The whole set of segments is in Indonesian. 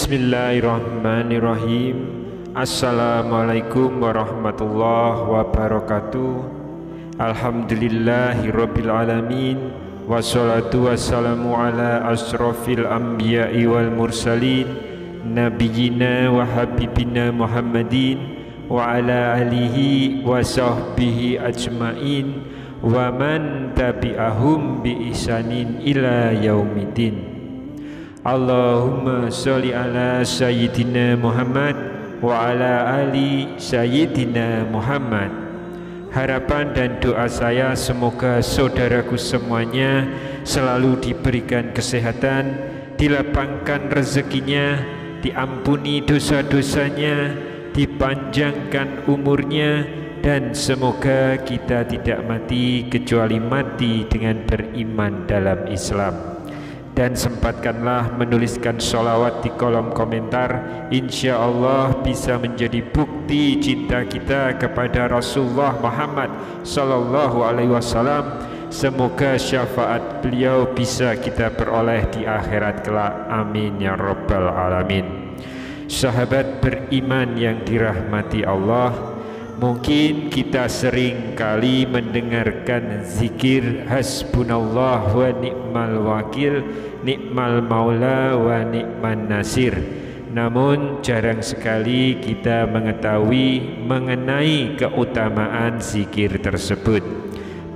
Bismillahirrahmanirrahim. Assalamualaikum warahmatullahi wabarakatuh. Alhamdulillahirabbil alamin. Wassalatu wassalamu ala asrofil anbiya'i wal mursalin nabiyyina wa habibina Muhammadin wa ala alihi wa sahbihi ajmain wa man tabi'ahum bi ihsanin ila yaumiddin. Allahumma sholli ala sayyidina Muhammad wa ala ali sayyidina Muhammad. Harapan dan doa saya semoga saudaraku semuanya selalu diberikan kesehatan, dilapangkan rezekinya, diampuni dosa-dosanya, dipanjangkan umurnya, dan semoga kita tidak mati kecuali mati dengan beriman dalam Islam. Dan sempatkanlah menuliskan sholawat di kolom komentar. Insya Allah bisa menjadi bukti cinta kita kepada Rasulullah Muhammad Sallallahu Alaihi Wasallam. Semoga syafaat beliau bisa kita peroleh di akhirat kelak. Amin ya rabbal alamin. Sahabat beriman yang dirahmati Allah, mungkin kita sering kali mendengarkan zikir hasbunallah wa ni'mal wakil, ni'mal maula wa ni'man nasir. Namun jarang sekali kita mengetahui mengenai keutamaan zikir tersebut.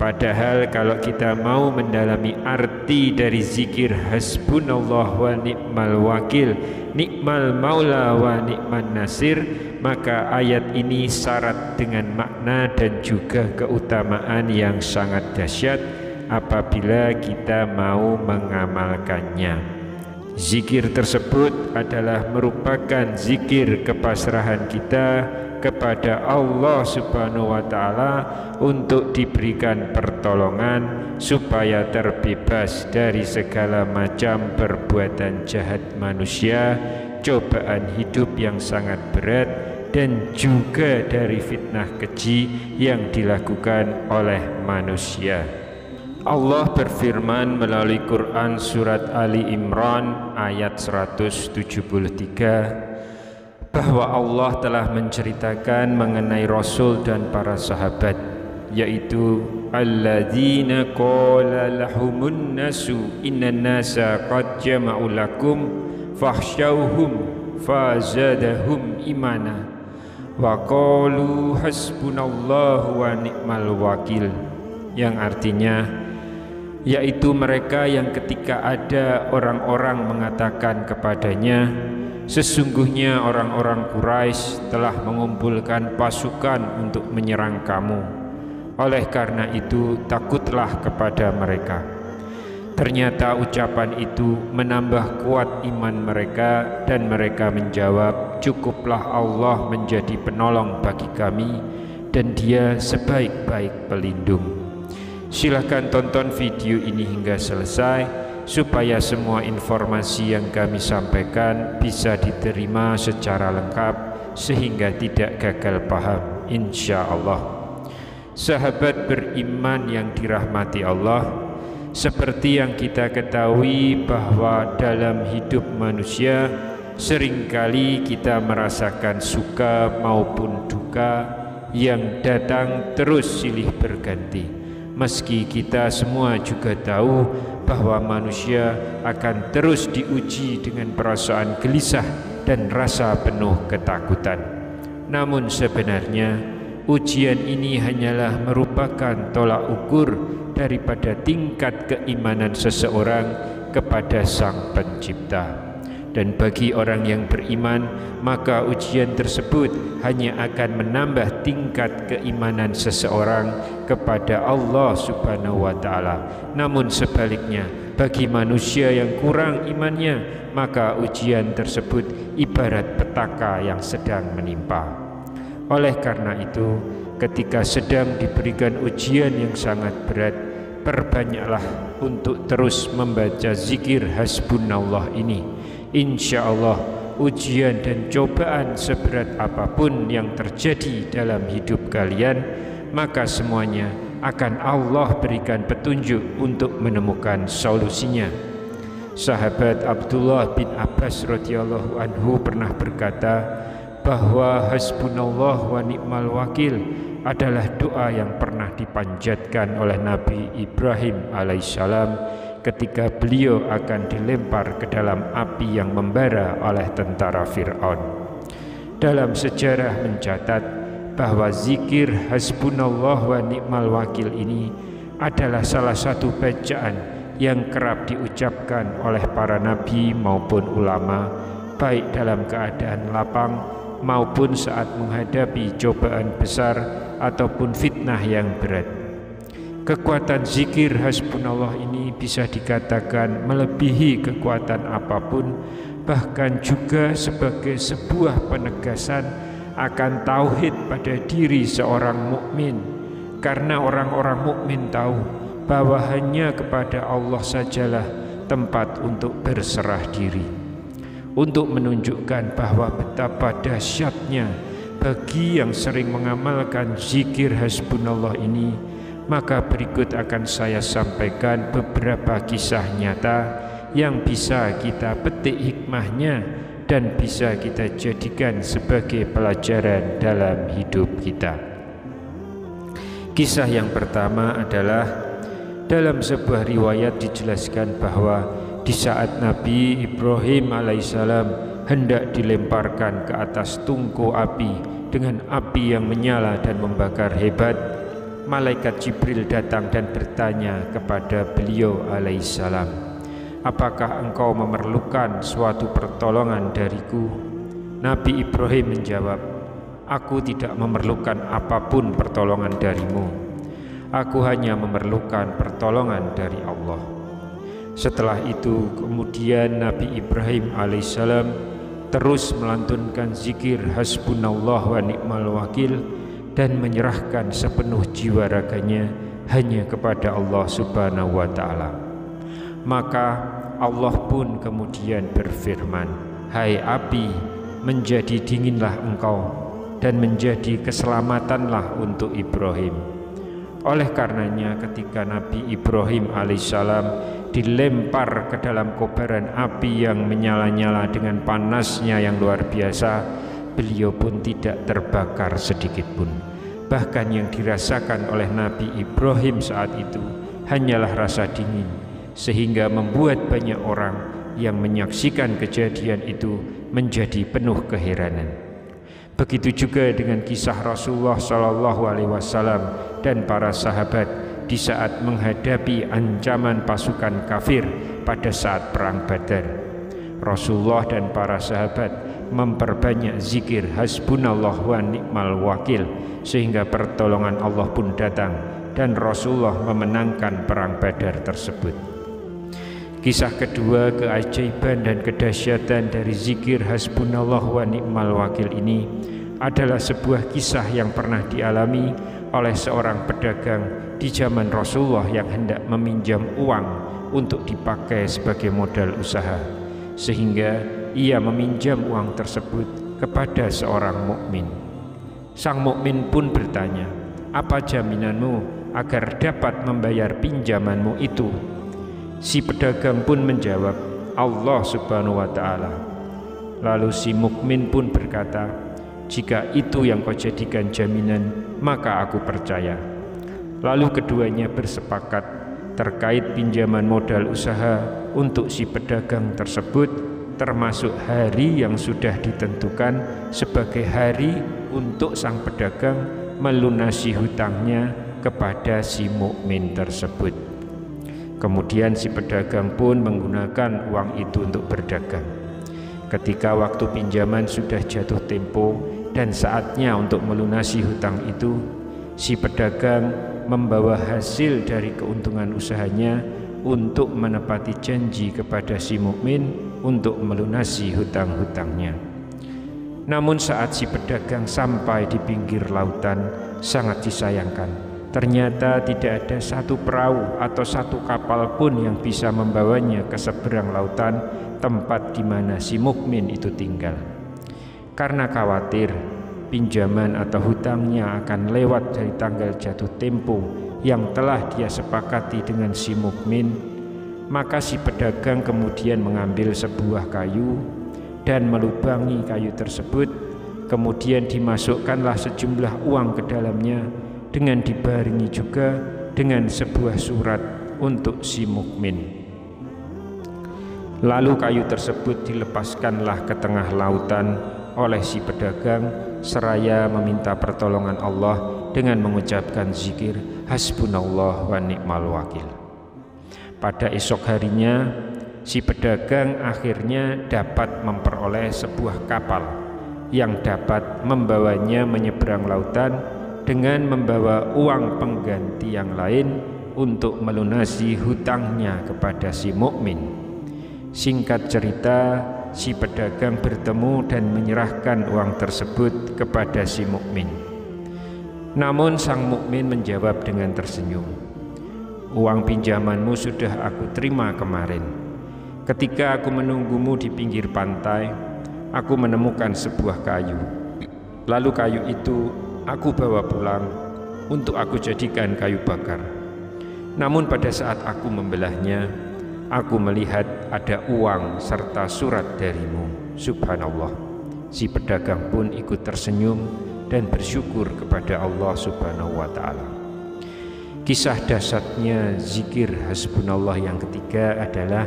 Padahal kalau kita mau mendalami arti dari zikir hasbunallah wa ni'mal wakil, ni'mal maula wa ni'man nasir, maka ayat ini syarat dengan makna dan juga keutamaan yang sangat dahsyat apabila kita mau mengamalkannya. Zikir tersebut adalah merupakan zikir kepasrahan kita kepada Allah Subhanahu wa Ta'ala untuk diberikan pertolongan supaya terbebas dari segala macam perbuatan jahat manusia, cobaan hidup yang sangat berat, dan juga dari fitnah keji yang dilakukan oleh manusia. Allah berfirman melalui Quran surat Ali Imran ayat 173 bahwa Allah telah menceritakan mengenai Rasul dan para sahabat, yaitu alladzina qala lahumun nasu innan nasa qad jama'u lakum fakhshawhum fazadahum imana wa qalu hasbunallahu wa ni'mal wakil, yang artinya yaitu mereka yang ketika ada orang-orang mengatakan kepadanya, sesungguhnya orang-orang Quraisy telah mengumpulkan pasukan untuk menyerang kamu, oleh karena itu takutlah kepada mereka. Ternyata ucapan itu menambah kuat iman mereka, dan mereka menjawab, cukuplah Allah menjadi penolong bagi kami, dan Dia sebaik-baik pelindung. Silahkan tonton video ini hingga selesai supaya semua informasi yang kami sampaikan bisa diterima secara lengkap sehingga tidak gagal paham, insya Allah. Sahabat beriman yang dirahmati Allah, seperti yang kita ketahui bahwa dalam hidup manusia seringkali kita merasakan suka maupun duka yang datang terus silih berganti. Meski kita semua juga tahu bahwa manusia akan terus diuji dengan perasaan gelisah dan rasa penuh ketakutan. Namun sebenarnya ujian ini hanyalah merupakan tolak ukur daripada tingkat keimanan seseorang kepada Sang Pencipta. Dan bagi orang yang beriman, maka ujian tersebut hanya akan menambah tingkat keimanan seseorang kepada Allah Subhanahu wa Ta'ala. Namun sebaliknya, bagi manusia yang kurang imannya, maka ujian tersebut ibarat petaka yang sedang menimpa. Oleh karena itu, ketika sedang diberikan ujian yang sangat berat, perbanyaklah untuk terus membaca zikir hasbunallah ini. Insya Allah ujian dan cobaan seberat apapun yang terjadi dalam hidup kalian, maka semuanya akan Allah berikan petunjuk untuk menemukan solusinya. Sahabat Abdullah bin Abbas radhiyallahu anhu pernah berkata bahwa hasbunallah wa ni'mal wakil adalah doa yang pernah dipanjatkan oleh Nabi Ibrahim alaihissalam ketika beliau akan dilempar ke dalam api yang membara oleh tentara Fir'aun. Dalam sejarah mencatat bahwa zikir hasbunallah wa ni'mal wakil ini adalah salah satu bacaan yang kerap diucapkan oleh para nabi maupun ulama, baik dalam keadaan lapang maupun saat menghadapi cobaan besar ataupun fitnah yang berat. Kekuatan zikir hasbunallah ini bisa dikatakan melebihi kekuatan apapun, bahkan juga sebagai sebuah penegasan akan tauhid pada diri seorang mukmin, karena orang-orang mukmin tahu bahwa hanya kepada Allah sajalah tempat untuk berserah diri. Untuk menunjukkan bahwa betapa dahsyatnya bagi yang sering mengamalkan zikir hasbunallah ini, maka berikut akan saya sampaikan beberapa kisah nyata yang bisa kita petik hikmahnya dan bisa kita jadikan sebagai pelajaran dalam hidup kita. Kisah yang pertama adalah dalam sebuah riwayat dijelaskan bahwa di saat Nabi Ibrahim alaihissalam hendak dilemparkan ke atas tungku api dengan api yang menyala dan membakar hebat, malaikat Jibril datang dan bertanya kepada beliau alaihissalam, "Apakah engkau memerlukan suatu pertolongan dariku?" Nabi Ibrahim menjawab, "Aku tidak memerlukan apapun pertolongan darimu. Aku hanya memerlukan pertolongan dari Allah." Setelah itu kemudian Nabi Ibrahim alaihissalam terus melantunkan zikir hasbunallah wa ni'mal wakil dan menyerahkan sepenuh jiwa raganya hanya kepada Allah subhanahu wa ta'ala. Maka Allah pun kemudian berfirman, "Hai api, menjadi dinginlah engkau dan menjadi keselamatanlah untuk Ibrahim." Oleh karenanya ketika Nabi Ibrahim alaihissalam dilempar ke dalam kobaran api yang menyala-nyala dengan panasnya yang luar biasa, beliau pun tidak terbakar sedikit pun. Bahkan yang dirasakan oleh Nabi Ibrahim saat itu hanyalah rasa dingin, sehingga membuat banyak orang yang menyaksikan kejadian itu menjadi penuh keheranan. Begitu juga dengan kisah Rasulullah SAW dan para sahabat di saat menghadapi ancaman pasukan kafir pada saat perang Badar. Rasulullah dan para sahabat memperbanyak zikir hasbunallah wa ni'mal wakil sehingga pertolongan Allah pun datang dan Rasulullah memenangkan perang Badar tersebut. Kisah kedua, keajaiban dan kedahsyatan dari zikir hasbunallah wa ni'mal wakil ini adalah sebuah kisah yang pernah dialami oleh seorang pedagang di zaman Rasulullah yang hendak meminjam uang untuk dipakai sebagai modal usaha, sehingga ia meminjam uang tersebut kepada seorang mukmin. Sang mukmin pun bertanya, "Apa jaminanmu agar dapat membayar pinjamanmu itu?" Si pedagang pun menjawab, "Allah subhanahu wa ta'ala." Lalu si mukmin pun berkata, "Jika itu yang kau jadikan jaminan, maka aku percaya." Lalu keduanya bersepakat terkait pinjaman modal usaha untuk si pedagang tersebut, termasuk hari yang sudah ditentukan sebagai hari untuk sang pedagang melunasi hutangnya kepada si mukmin tersebut. Kemudian si pedagang pun menggunakan uang itu untuk berdagang. Ketika waktu pinjaman sudah jatuh tempo dan saatnya untuk melunasi hutang itu, si pedagang membawa hasil dari keuntungan usahanya untuk menepati janji kepada si mukmin untuk melunasi hutang-hutangnya. Namun saat si pedagang sampai di pinggir lautan, sangat disayangkan, ternyata tidak ada satu perahu atau satu kapal pun yang bisa membawanya ke seberang lautan tempat di mana si mukmin itu tinggal. Karena khawatir pinjaman atau hutangnya akan lewat dari tanggal jatuh tempo yang telah dia sepakati dengan si mukmin, Maka si pedagang kemudian mengambil sebuah kayu dan melubangi kayu tersebut, kemudian dimasukkanlah sejumlah uang ke dalamnya dengan dibarengi juga dengan sebuah surat untuk si mukmin. Lalu kayu tersebut dilepaskanlah ke tengah lautan oleh si pedagang seraya meminta pertolongan Allah dengan mengucapkan zikir hasbunallah wa ni'mal wakil. Pada esok harinya si pedagang akhirnya dapat memperoleh sebuah kapal yang dapat membawanya menyeberang lautan dengan membawa uang pengganti yang lain untuk melunasi hutangnya kepada si mukmin. Singkat cerita, si pedagang bertemu dan menyerahkan uang tersebut kepada si mukmin. Namun sang mukmin menjawab dengan tersenyum, "Uang pinjamanmu sudah aku terima kemarin. Ketika aku menunggumu di pinggir pantai, aku menemukan sebuah kayu. Lalu kayu itu aku bawa pulang untuk aku jadikan kayu bakar. Namun pada saat aku membelahnya, aku melihat ada uang serta surat darimu. Subhanallah." Si pedagang pun ikut tersenyum dan bersyukur kepada Allah Subhanahu wa ta'ala. Kisah dahsyatnya zikir hasbunallah yang ketiga adalah,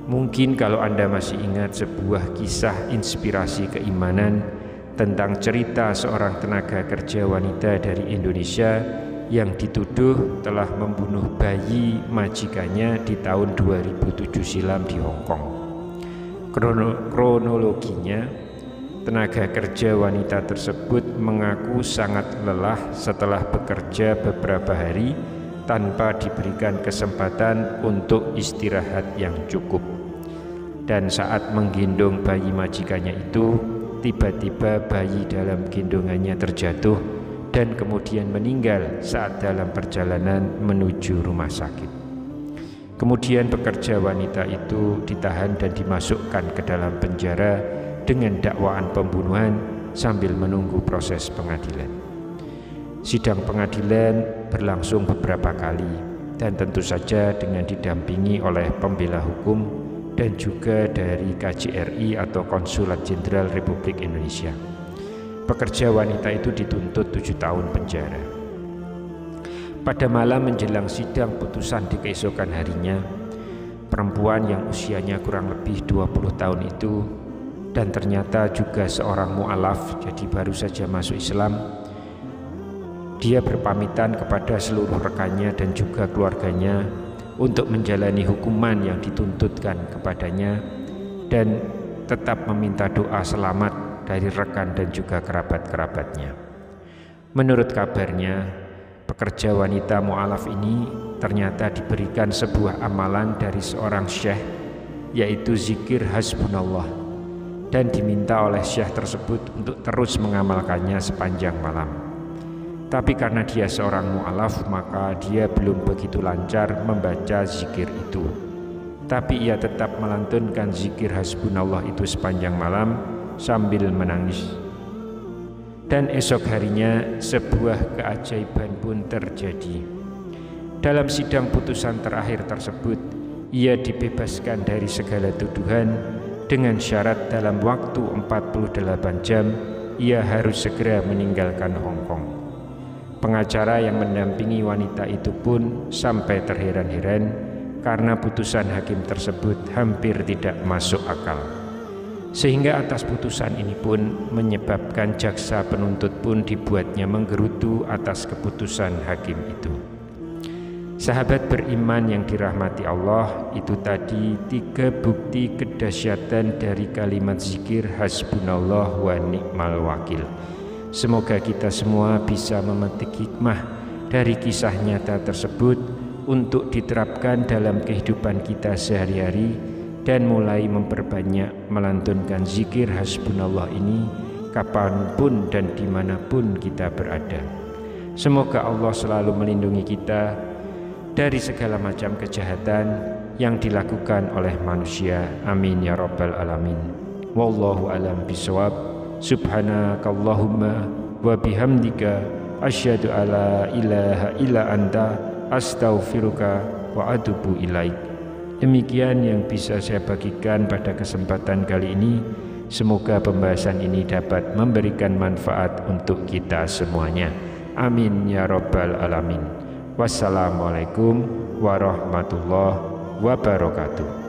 mungkin kalau Anda masih ingat sebuah kisah inspirasi keimanan tentang cerita seorang tenaga kerja wanita dari Indonesia yang dituduh telah membunuh bayi majikannya di tahun 2007 silam di Hong Kong. Kronologinya, tenaga kerja wanita tersebut mengaku sangat lelah setelah bekerja beberapa hari tanpa diberikan kesempatan untuk istirahat yang cukup. Dan saat menggendong bayi majikannya itu, tiba-tiba bayi dalam gendongannya terjatuh dan kemudian meninggal saat dalam perjalanan menuju rumah sakit. Kemudian pekerja wanita itu ditahan dan dimasukkan ke dalam penjara dengan dakwaan pembunuhan sambil menunggu proses pengadilan. Sidang pengadilan berlangsung beberapa kali dan tentu saja dengan didampingi oleh pembela hukum dan juga dari KJRI atau Konsulat Jenderal Republik Indonesia. Pekerja wanita itu dituntut 7 tahun penjara. Pada malam menjelang sidang putusan di keesokan harinya, perempuan yang usianya kurang lebih 20 tahun itu, dan ternyata juga seorang mu'alaf, jadi baru saja masuk Islam, dia berpamitan kepada seluruh rekannya dan juga keluarganya untuk menjalani hukuman yang dituntutkan kepadanya dan tetap meminta doa selamat dari rekan dan juga kerabat-kerabatnya. Menurut kabarnya, pekerja wanita mu'alaf ini ternyata diberikan sebuah amalan dari seorang syekh, yaitu zikir hasbunallah, dan diminta oleh syekh tersebut untuk terus mengamalkannya sepanjang malam. Tapi karena dia seorang mu'alaf, maka dia belum begitu lancar membaca zikir itu. Tapi ia tetap melantunkan zikir hasbunallah itu sepanjang malam sambil menangis. Dan esok harinya sebuah keajaiban pun terjadi. Dalam sidang putusan terakhir tersebut, ia dibebaskan dari segala tuduhan dengan syarat dalam waktu 48 jam ia harus segera meninggalkan Hong Kong. Pengacara yang mendampingi wanita itu pun sampai terheran-heran karena putusan hakim tersebut hampir tidak masuk akal. Sehingga atas putusan ini pun menyebabkan jaksa penuntut pun dibuatnya menggerutu atas keputusan hakim itu. Sahabat beriman yang dirahmati Allah, itu tadi 3 bukti kedahsyatan dari kalimat zikir hasbunallah wa ni'mal wakil. Semoga kita semua bisa memetik hikmah dari kisah nyata tersebut untuk diterapkan dalam kehidupan kita sehari-hari dan mulai memperbanyak melantunkan zikir hasbunallah ini kapanpun dan dimanapun kita berada. Semoga Allah selalu melindungi kita dari segala macam kejahatan yang dilakukan oleh manusia. Amin ya rabbal alamin. Wallahu alam bisawab. Subhanakallahumma wa bihamdika asyhadu alla ilaha illa anta astaghfiruka wa atubu ilaik. Demikian yang bisa saya bagikan pada kesempatan kali ini. Semoga pembahasan ini dapat memberikan manfaat untuk kita semuanya. Amin ya rabbal alamin. Wassalamualaikum warahmatullahi wabarakatuh.